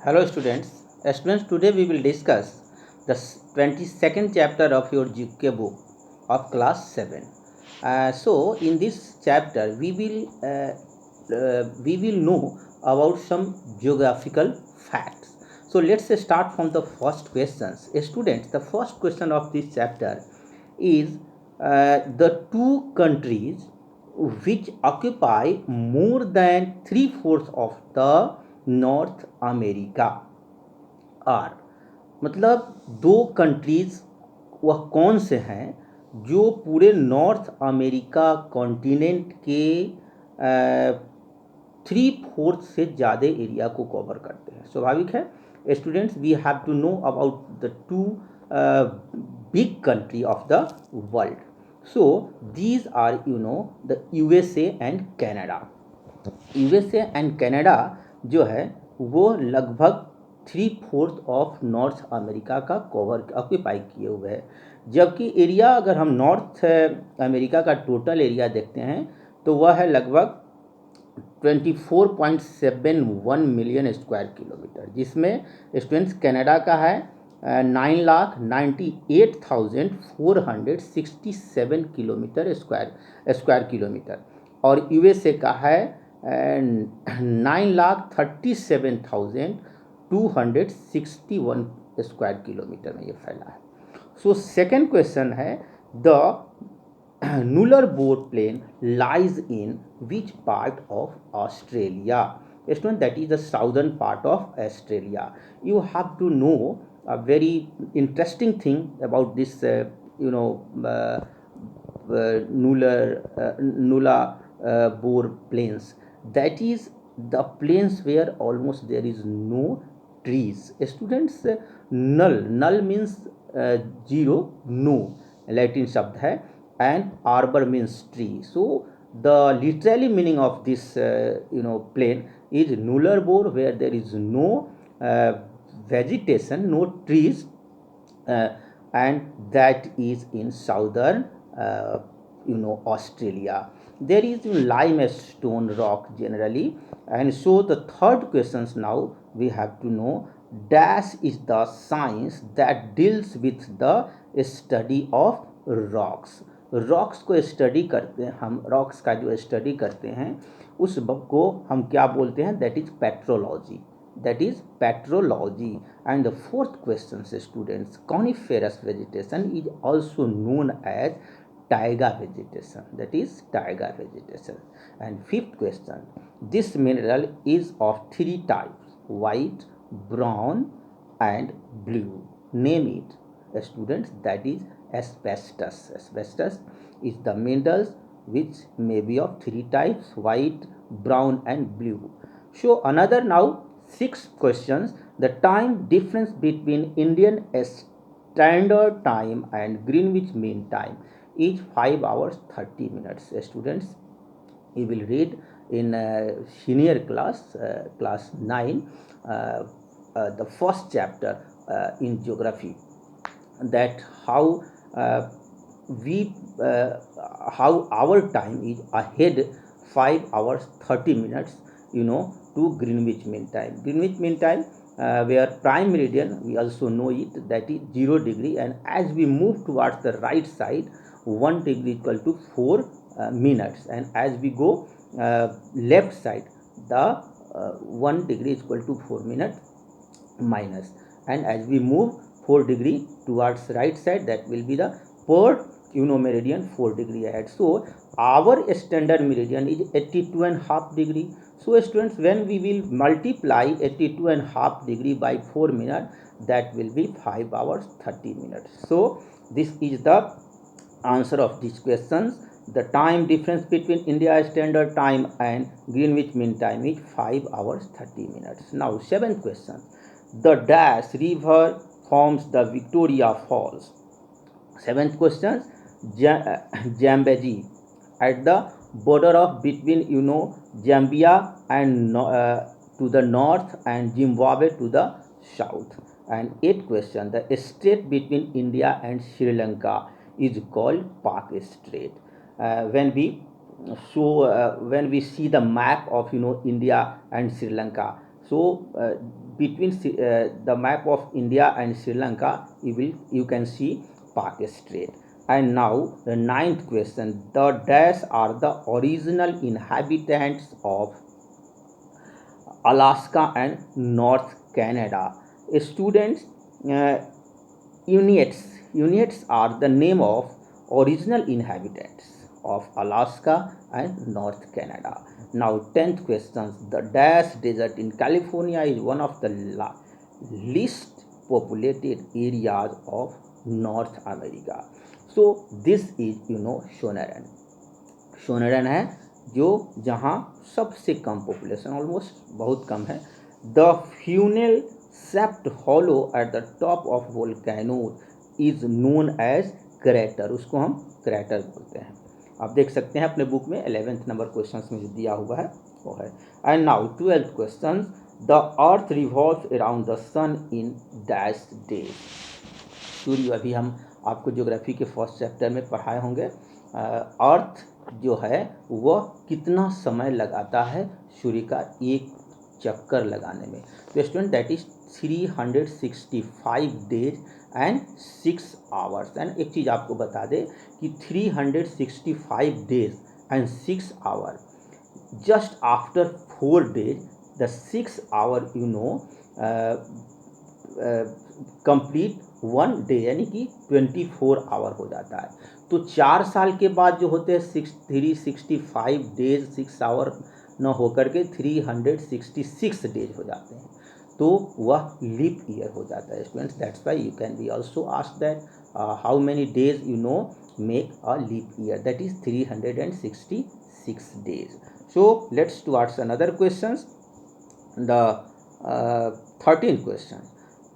Hello students. Students, today we will discuss the 22nd chapter of your GK book of class 7. So in this chapter we will know about some geographical facts. So let's start from the first questions. Students, the first question of this chapter is the two countries which occupy more than three-fourths of the North America are, मतलब दो countries वह कौन से हैं जो पूरे North America continent के three fourth से ज़्यादा एरिया को कवर करते हैं। स्वाभाविक है students, we have to know about the two big country of the world. So these are the USA and Canada. USA and Canada जो है वो लगभग three fourth of North America का कवर ऑक्यूपाई किए हुए है, जबकि एरिया अगर हम नॉर्थ अमेरिका का टोटल एरिया देखते हैं तो वह है लगभग 24.71 मिलियन स्क्वायर किलोमीटर, जिसमें स्टूडेंट्स कनाडा का है 9,98,467 किलोमीटर स्क्वायर किलोमीटर और यूएसए का है 9,37,261 स्क्वायर किलोमीटर में ये फैला है। सो सेकेंड क्वेश्चन है, the Nuller Boar plain lies in which part of Australia? Student, that is the southern part of Australia. You have to know a very interesting thing about this Nuller Boar plains. That is the plains where almost there is no trees. Students, null means zero, no Latin शब्द है, and arbor means tree. So the literally meaning of this plain is Nuller Boar, where there is no vegetation, no trees, and that is in southern Australia. There is limestone rock generally. And so the third questions now we have to know, dash is the science that deals with the study of rocks. Rocks को study करते हैं हम, rocks का जो study करते हैं उस को हम क्या बोलते हैं, that is petrology, that is petrology. And the fourth question से students, coniferous vegetation is also known as taiga vegetation, that is taiga vegetation. And fifth question, this mineral is of three types, white, brown and blue. Name it students, that is asbestos. Asbestos is the minerals which may be of three types, white, brown and blue. So another now six questions, the time difference between Indian Standard Time and Greenwich Mean Time is 5 hours 30 minutes. Students, you will read in senior class, class 9, the first chapter in geography, that how our time is ahead 5 hours 30 minutes to Greenwich Mean Time. Greenwich Mean Time, where prime meridian, we also know it, that is 0 degree, and as we move towards the right side 1 degree equal to 4 minutes, and as we go left side the 1 degree is equal to 4 minutes minus, and as we move 4 degree towards right side, that will be the per meridian 4 degree ahead. So our standard meridian is 82.5 degree. So students, when we will multiply 82.5 degree by 4 minutes, that will be 5 hours 30 minutes. So this is the answer of these questions. The time difference between India Standard Time and Greenwich Mean Time is 5 hours 30 minutes. Now seventh question, the dash river forms the Victoria Falls. Seventh question, Zambezi at the border of between Zambia and to the north and Zimbabwe to the south. And eighth question, the strait between India and Sri Lanka is called Park Strait. When we see the map of India and Sri Lanka, so between the map of India and Sri Lanka, you can see Pak Strait. And now the ninth question: the dash are the original inhabitants of Alaska and North Canada. Students, uh, Inuits. Inuits are the name of original inhabitants of Alaska and North Canada. Now, 10th question. The Dash Desert in California is one of the least populated areas of North America. So, this is Sonoran. सोनरन है जो जहाँ सबसे कम population, almost बहुत कम है. The funnel shaped hollow at the top of volcano is known as crater. उसको हम crater बोलते हैं. आप देख सकते हैं अपने बुक में 11th नंबर क्वेश्चन में जो दिया हुआ है वो है. And now 12th question: the earth revolves around the sun in dash days. सूर्य, अभी हम आपको ज्योग्राफी के फर्स्ट चैप्टर में पढ़ाए होंगे. अर्थ जो है वह कितना समय लगाता है सूर्य का एक चक्कर लगाने में. तो student, that is 365 days and 6 hours. And एक चीज़ आपको बता दें कि 365 days and 6 hour, just after 4 days the 6 hour complete 1 day, यानी कि 24 आवर हो जाता है. तो 4 साल के बाद जो होते हैं 365 डेज 6 आवर न होकर के 366 डेज हो जाते हैं. तो वह लीप ईयर हो जाता है students. That's why you can be also ask that how many days make a leap year. That is 366 days. So let's towards another question. The 13th question: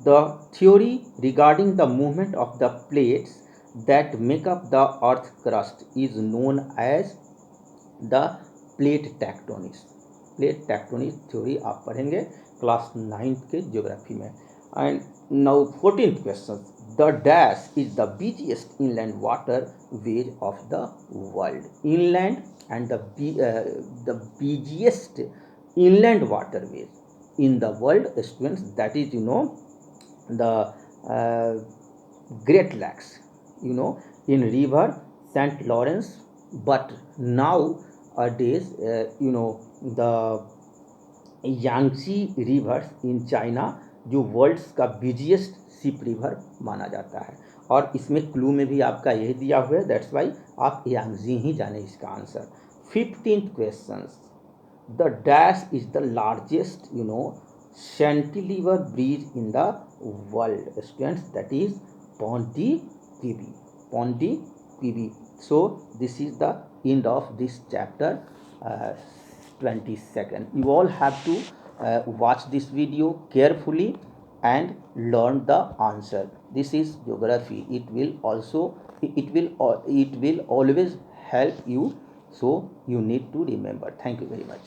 the theory regarding the movement of the plates that make up the earth crust is known as the plate tectonics. Plate tectonic theory आप पढ़ेंगे class 9th के geography में. And now 14th question: the dash is the busiest inland water ways of the world. Inland and the busiest inland waterways in the world, students, that is the Great Lakes, in river St. Lawrence. But nowadays the Yangtze rivers in China जो world's का busiest ship river माना जाता है. और इसमें clue में भी आपका यही दिया हुआ है. दैट्स वाई आप यांगजी ही जाने इसका answer. 15th question: the dash is the largest cantilever bridge in the world. Students, that is Pondicherry. So this is the end of this chapter 22nd. You all have to watch this video carefully and learn the answer. This is geography. It will always help you. So you need to remember. Thank you very much.